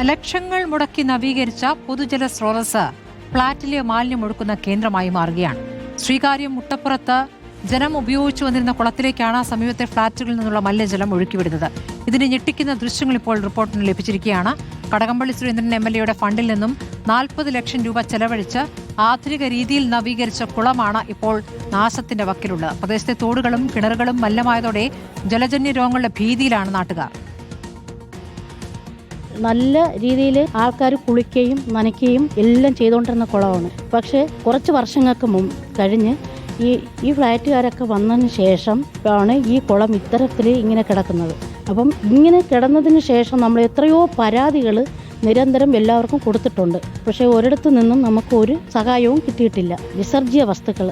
ലക്ഷങ്ങൾ മുടക്കി നവീകരിച്ച പൊതുജല സ്രോതസ് ഫ്ളാറ്റിലെ മാലിന്യം ഒഴുക്കുന്ന കേന്ദ്രമായി മാറുകയാണ്. ശ്രീകാര്യം മുട്ടപ്പുറത്ത് ജനം ഉപയോഗിച്ചു വന്നിരുന്ന കുളത്തിലേക്കാണ് സമീപത്തെ ഫ്ളാറ്റുകളിൽ നിന്നുള്ള മലിനജലം ഒഴുക്കിവിടുന്നത്. ഇതിന് ഞെട്ടിക്കുന്ന ദൃശ്യങ്ങൾ ഇപ്പോൾ റിപ്പോർട്ടിന് ലഭിച്ചിരിക്കുകയാണ്. കടകംപള്ളി സുരേന്ദ്രൻ MLA ഫണ്ടിൽ നിന്നും 40 ലക്ഷം രൂപ ചെലവഴിച്ച് ആധുനിക രീതിയിൽ നവീകരിച്ച കുളമാണ് ഇപ്പോൾ നാശത്തിന്റെ വക്കിലുള്ളത്. പ്രദേശത്തെ തോടുകളും കിണറുകളും മലിനമായതോടെ ജലജന്യ രോഗങ്ങളുടെ ഭീതിയിലാണ് നാട്ടുകാർ. നല്ല രീതിയിൽ ആൾക്കാർ കുളിക്കുകയും നനയ്ക്കുകയും എല്ലാം ചെയ്തുകൊണ്ടിരുന്ന കുളമാണ്. പക്ഷേ കുറച്ച് വർഷങ്ങൾക്ക് കഴിഞ്ഞ് ഈ ഫ്ലാറ്റുകാരൊക്കെ വന്നതിന് ശേഷം ആണ് ഈ കുളം ഇത്തരത്തിൽ ഇങ്ങനെ കിടക്കുന്നത്. അപ്പം ഇങ്ങനെ കിടന്നതിന് ശേഷം നമ്മൾ എത്രയോ പരാതികൾ നിരന്തരം എല്ലാവർക്കും കൊടുത്തിട്ടുണ്ട്. പക്ഷേ ഒരിടത്തു നിന്നും നമുക്ക് ഒരു സഹായവും കിട്ടിയിട്ടില്ല. വിസർജ്യ വസ്തുക്കൾ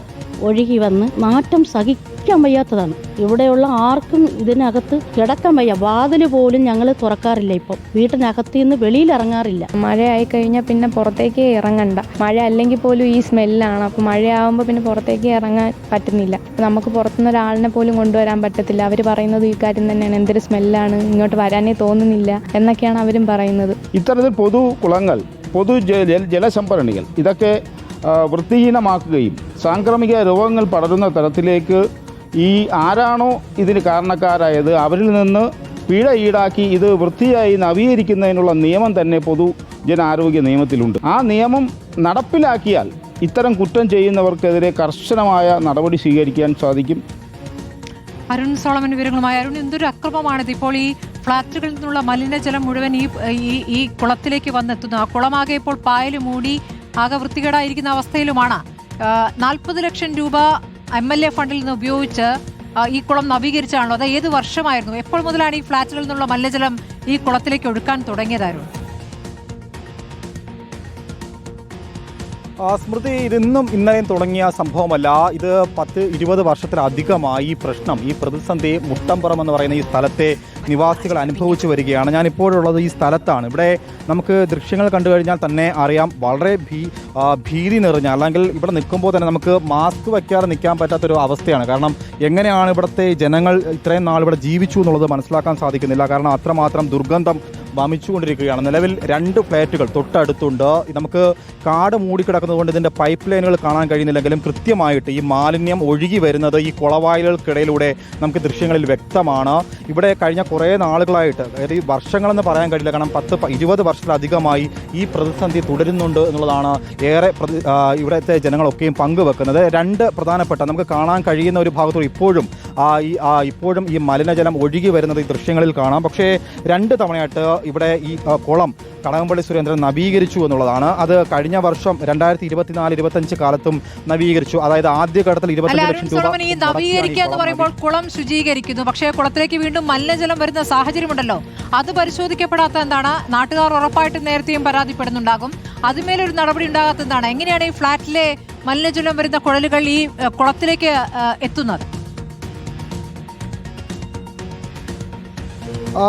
ഒഴുകി വന്ന് നാറ്റം സഹിക്കാൻ വയ്യാത്തതാണ്. ഇവിടെയുള്ള ആർക്കും ഇതിനകത്ത് കിടക്കാൻ വയ്യ. വാതിൽ പോലും ഞങ്ങൾ തുറക്കാറില്ല. ഇപ്പം വീട്ടിനകത്ത് നിന്ന് വെളിയിൽ ഇറങ്ങാറില്ല. മഴയായി കഴിഞ്ഞാൽ പിന്നെ പുറത്തേക്ക് ഇറങ്ങണ്ട. മഴ അല്ലെങ്കിൽ പോലും ഈ സ്മെല്ലാണ്. അപ്പോൾ മഴയാകുമ്പോൾ പിന്നെ പുറത്തേക്ക് ഇറങ്ങാൻ പറ്റുന്നില്ല. നമുക്ക് പുറത്തുനിന്ന് ഒരാളിനെ പോലും കൊണ്ടുവരാൻ പറ്റത്തില്ല. അവർ പറയുന്നത് ഈ കാര്യം തന്നെയാണ്. എന്തൊരു സ്മെല്ലാണ്, ഇങ്ങോട്ട് വരാനേ തോന്നുന്നില്ല എന്നൊക്കെയാണ് അവരും പറയുന്നത്. ഇത്തരത്തിൽ പൊതു കുളങ്ങൾ, പൊതു ജലസംഭരണികൾ ഇതൊക്കെ വൃത്തിഹീനമാക്കുകയും സാംക്രമിക രോഗങ്ങൾ പടരുന്ന തരത്തിലേക്ക് ഈ ആരാണോ ഇതിന് കാരണക്കാരായത് അവരിൽ നിന്ന് പിഴ ഈടാക്കി ഇത് വൃത്തിയായി നവീകരിക്കുന്നതിനുള്ള നിയമം തന്നെ പൊതുജനാരോഗ്യ നിയമത്തിലുണ്ട്. ആ നിയമം നടപ്പിലാക്കിയാൽ ഇത്തരം കുറ്റം ചെയ്യുന്നവർക്കെതിരെ കർശനമായ നടപടി സ്വീകരിക്കാൻ സാധിക്കും. അരുൺ സോളമൻ വിവരങ്ങളുമായി. അരുൺ, എന്തൊരു അക്രമമാണിത്. ഇപ്പോൾ ഈ ഫ്ളാറ്റുകളിൽ നിന്നുള്ള മലിനജലം മുഴുവൻ ഈ കുളത്തിലേക്ക് വന്നെത്തുന്നു. ആ കുളമാകെ ഇപ്പോൾ പായൽ മൂടി ആകെ വൃത്തികേടായിരിക്കുന്ന അവസ്ഥയിലുമാണ്. 40 ലക്ഷം രൂപ MLA ഫണ്ടിൽ നിന്ന് ഉപയോഗിച്ച് ഈ കുളം നവീകരിച്ചാണല്ലോ. അത് ഏത് വർഷമായിരുന്നു? എപ്പോൾ മുതലാണ് ഈ ഫ്ളാറ്റുകളിൽ നിന്നുള്ള മലിനജലം ഈ കുളത്തിലേക്ക് ഒഴുക്കാൻ തുടങ്ങിയതായിരുന്നു? സ്മൃതി, ഇതിന്നും ഇന്നലെയും തുടങ്ങിയ സംഭവമല്ല. ഇത് 10-20 വർഷത്തിലധികമായി ഈ പ്രശ്നം, ഈ പ്രതിസന്ധി മുട്ടമ്പുറം എന്ന് പറയുന്ന ഈ സ്ഥലത്തെ നിവാസികൾ അനുഭവിച്ചു വരികയാണ്. ഞാനിപ്പോഴുള്ളത് ഈ സ്ഥലത്താണ്. ഇവിടെ നമുക്ക് ദൃശ്യങ്ങൾ കണ്ടു കഴിഞ്ഞാൽ തന്നെ അറിയാം, വളരെ ഭീതി നിറഞ്ഞ, അല്ലെങ്കിൽ ഇവിടെ നിൽക്കുമ്പോൾ തന്നെ നമുക്ക് മാസ്ക് വയ്ക്കാതെ നിൽക്കാൻ പറ്റാത്തൊരു അവസ്ഥയാണ്. കാരണം എങ്ങനെയാണ് ഇവിടുത്തെ ജനങ്ങൾ ഇത്രയും നാൾ ഇവിടെ ജീവിച്ചു എന്നുള്ളത് മനസ്സിലാക്കാൻ സാധിക്കുന്നില്ല. കാരണം അത്രമാത്രം ദുർഗന്ധം വമിച്ചുകൊണ്ടിരിക്കുകയാണ്. നിലവിൽ 2 ഫ്ലാറ്റുകൾ തൊട്ടടുത്തുണ്ട്. നമുക്ക് കാട് മൂടിക്കിടക്കുന്നത് കൊണ്ട് ഇതിൻ്റെ പൈപ്പ് ലൈനുകൾ കാണാൻ കഴിയുന്നില്ലെങ്കിലും കൃത്യമായിട്ട് ഈ മാലിന്യം ഒഴുകി വരുന്നത് ഈ കുളവായിലുകൾക്കിടയിലൂടെ നമുക്ക് ദൃശ്യങ്ങളിൽ വ്യക്തമാണ്. ഇവിടെ കഴിഞ്ഞ കുറേ നാളുകളായിട്ട്, അതായത് ഈ വർഷങ്ങളെന്ന് പറയാൻ കഴിയില്ല, കാരണം 10-20 വർഷത്തിലധികമായി ഈ പ്രതിസന്ധി തുടരുന്നുണ്ട് എന്നുള്ളതാണ് ഏറെ ഇവിടുത്തെ ജനങ്ങളൊക്കെയും പങ്കുവെക്കുന്നത്. 2 പ്രധാനപ്പെട്ട നമുക്ക് കാണാൻ കഴിയുന്ന ഒരു ഭാഗത്തോട് ഇപ്പോഴും ഈ മലിനജലം ഒഴുകി വരുന്നത് ഈ ദൃശ്യങ്ങളിൽ കാണാം. പക്ഷേ 2 തവണയായിട്ട് ഇവിടെ ഈ കുളം കടകംപള്ളി സുരേന്ദ്രൻ നവീകരിച്ചു എന്നുള്ളതാണ്. അത് കഴിഞ്ഞ വർഷം 2024-25 കാലത്തും നവീകരിച്ചു. അതായത് ആദ്യഘട്ടത്തിൽ 25 ലക്ഷം രൂപ നവീകരിക്കുക എന്ന് പറയുമ്പോൾ കുളം ശുചീകരിക്കുന്നു. പക്ഷേ കുളത്തിലേക്ക് വീണ്ടും മലിനജലം വരുന്ന സാഹചര്യമുണ്ടല്ലോ. അത് പരിശോധിക്കപ്പെടാത്ത എന്താണ്? നാട്ടുകാർ ഉറപ്പായിട്ടും നേരത്തെയും പരാതിപ്പെടുന്നുണ്ടാകും. അതിന്മേലൊരു നടപടി ഉണ്ടാകാത്ത എന്താണ്? എങ്ങനെയാണ് ഈ ഫ്ളാറ്റിലെ മലിനജലം വരുന്ന കുഴലുകൾ ഈ കുളത്തിലേക്ക് എത്തുന്നത്?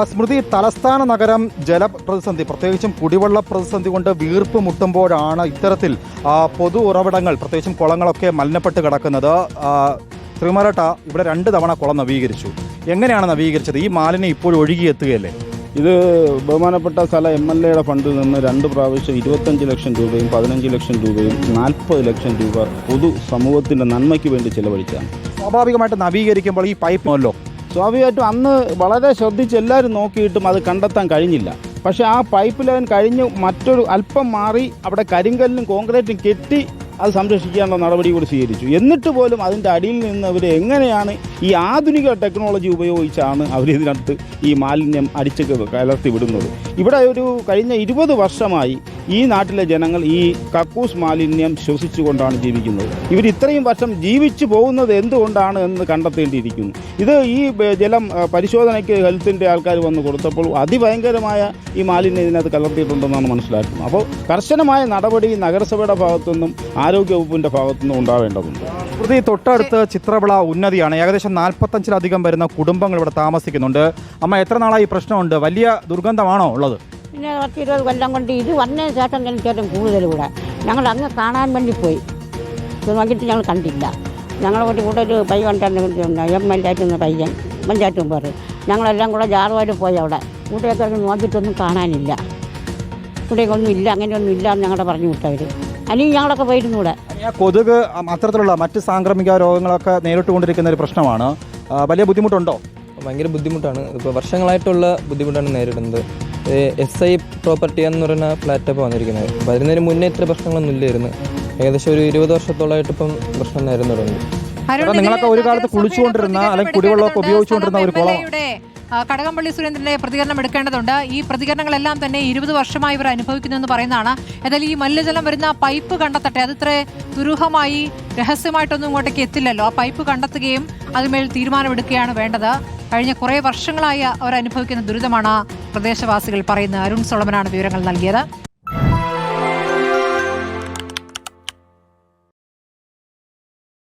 സ്മൃതി, തലസ്ഥാന നഗരം ജലപ്രതിസന്ധി, പ്രത്യേകിച്ചും കുടിവെള്ള പ്രതിസന്ധി കൊണ്ട് വീർപ്പ് മുട്ടുമ്പോഴാണ് ഇത്തരത്തിൽ പൊതു ഉറവിടങ്ങൾ, പ്രത്യേകിച്ചും കുളങ്ങളൊക്കെ മലിനപ്പെട്ട് കിടക്കുന്നത്. ശ്രീമരട്ട, ഇവിടെ 2 തവണ കുളം നവീകരിച്ചു. എങ്ങനെയാണ് നവീകരിച്ചത്? ഈ മാലിന്യം ഇപ്പോഴും ഒഴുകിയെത്തുകയല്ലേ? ഇത് ബഹുമാനപ്പെട്ട സ്ഥല MLA ഫണ്ടിൽ നിന്ന് 2 പ്രാവശ്യം 25 ലക്ഷം രൂപയും 15 ലക്ഷം രൂപയും 40 ലക്ഷം രൂപ പൊതു സമൂഹത്തിൻ്റെ നന്മയ്ക്ക് വേണ്ടി ചിലവഴിച്ചാണ്. സ്വാഭാവികമായിട്ട് നവീകരിക്കുമ്പോൾ ഈ പൈപ്പ് സ്വാഭാവികമായിട്ടും അന്ന് വളരെ ശ്രദ്ധിച്ച് എല്ലാവരും നോക്കിയിട്ടും അത് കണ്ടെത്താൻ കഴിഞ്ഞില്ല. പക്ഷേ ആ പൈപ്പ് ലൈൻ കഴിഞ്ഞ് മറ്റൊരു അല്പം മാറി അവിടെ കരിങ്കല്ലും കോൺക്രീറ്റും കെട്ടി അത് സംരക്ഷിക്കാനുള്ള നടപടി കൂടി സ്വീകരിച്ചു. എന്നിട്ട് പോലും അതിൻ്റെ അടിയിൽ നിന്ന് അവർ എങ്ങനെയാണ് ഈ ആധുനിക ടെക്നോളജി ഉപയോഗിച്ചാണ് അവരിതിനകത്ത് ഈ മാലിന്യം അടിച്ച് കലർത്തി വിടുന്നത്. ഇവിടെ കഴിഞ്ഞ 20 വർഷമായി ഈ നാട്ടിലെ ജനങ്ങൾ ഈ കക്കൂസ് മാലിന്യം ശ്വസിച്ചുകൊണ്ടാണ് ജീവിക്കുന്നത്. ഇവർ ഇത്രയും വർഷം ജീവിച്ചു പോകുന്നത് എന്തുകൊണ്ടാണ് എന്ന് കണ്ടെത്തേണ്ടിയിരിക്കുന്നു. ഇത് ഈ ജലം പരിശോധനയ്ക്ക് ഹെൽത്തിൻ്റെ ആൾക്കാർ വന്ന് കൊടുത്തപ്പോൾ അതിഭയങ്കരമായ ഈ മാലിന്യം ഇതിനകത്ത് കലർത്തിയിട്ടുണ്ടെന്നാണ് മനസ്സിലാക്കുന്നത്. അപ്പോൾ കർശനമായ നടപടി നഗരസഭയുടെ ഭാഗത്തുനിന്നും ആരോഗ്യവകുപ്പിൻ്റെ ഭാഗത്തുനിന്നും ഉണ്ടാവേണ്ടതുണ്ട്. പ്രതി തൊട്ടടുത്ത് ചിത്രവിള ഉന്നതിയാണ്. ഏകദേശം 45-ലധികം വരുന്ന കുടുംബങ്ങൾ ഇവിടെ താമസിക്കുന്നുണ്ട്. അമ്മ, എത്ര നാളായി ഈ പ്രശ്നമുണ്ട്? വലിയ ദുർഗന്ധമാണോ ഉള്ളത്? പിന്നെ 10-20 കൊല്ലം കൊണ്ട് ഇത് വന്നതിന് ശേഷം എനിക്കേറ്റവും കൂടുതൽ ഇവിടെ ഞങ്ങൾ അങ്ങ് കാണാൻ വേണ്ടി പോയി. ഇത് നോക്കിയിട്ട് ഞങ്ങൾ കണ്ടില്ല. ഞങ്ങളെ കൂടെ ഒരു പയ്യൻ ഉണ്ടായിരുന്നു, MLA പയ്യൻ, പഞ്ചായത്ത് മെമ്പർ. ഞങ്ങളെല്ലാം കൂടെ ജാറുമായിട്ട് പോയി അവിടെ കൂട്ടയൊക്കെ നോക്കിയിട്ടൊന്നും കാണാനില്ല. ഇവിടെയൊക്കെ ഒന്നും ഇല്ല, അങ്ങനെയൊന്നും ഇല്ല എന്ന് ഞങ്ങളുടെ പറഞ്ഞു വിട്ടവർ. അല്ലെങ്കിൽ ഞങ്ങളൊക്കെ പോയിരുന്നു കൂടെ. ആ കൊതുക് അത്തരത്തിലുള്ള മറ്റ് സാംക്രമിക രോഗങ്ങളൊക്കെ നേരിട്ടുകൊണ്ടിരിക്കുന്ന ഒരു പ്രശ്നമാണ്. വലിയ ബുദ്ധിമുട്ടുണ്ടോ? ഭയങ്കര ബുദ്ധിമുട്ടാണ്. ഇപ്പോൾ വർഷങ്ങളായിട്ടുള്ള ബുദ്ധിമുട്ടാണ് നേരിടുന്നത്. SI പ്രോപ്പർട്ടി എന്ന് പറയുന്ന ഫ്ലാറ്റ് ഇപ്പോൾ വന്നിരിക്കുന്നത്. അപ്പോൾ അതിന് മുന്നേ ഇത്ര പ്രശ്നങ്ങളൊന്നും ഇല്ലായിരുന്നു. ഏകദേശം ഒരു 20 വർഷത്തോളമായിട്ട് ഇപ്പം പ്രശ്നം നേരിടുന്നു തുടങ്ങി. നിങ്ങളൊക്കെ ഒരു കാലത്ത് കുളിച്ചുകൊണ്ടിരുന്ന അല്ലെങ്കിൽ കുടിവെള്ളമൊക്കെ ഉപയോഗിച്ചുകൊണ്ടിരുന്ന ഒരു കുളം. കടകംപള്ളി സുരേന്ദ്രന്റെ പ്രതികരണം എടുക്കേണ്ടതുണ്ട്. ഈ പ്രതികരണങ്ങളെല്ലാം തന്നെ 20 വർഷമായി ഇവർ അനുഭവിക്കുന്നു എന്ന് പറയുന്നതാണ്. ഏതായാലും ഈ മലിനജലം വരുന്ന പൈപ്പ് കണ്ടെത്തട്ടെ. അത് ഇത്ര ദുരൂഹമായി രഹസ്യമായിട്ടൊന്നും ഇങ്ങോട്ടേക്ക് എത്തില്ലല്ലോ. ആ പൈപ്പ് കണ്ടെത്തുകയും അതിന്മേൽ തീരുമാനമെടുക്കുകയാണ് വേണ്ടത്. കഴിഞ്ഞ കുറേ വർഷങ്ങളായി അവർ അനുഭവിക്കുന്ന ദുരിതമാണ് പ്രദേശവാസികൾ പറയുന്നത്. അരുൺ സോളമനാണ് വിവരങ്ങൾ നൽകിയത്.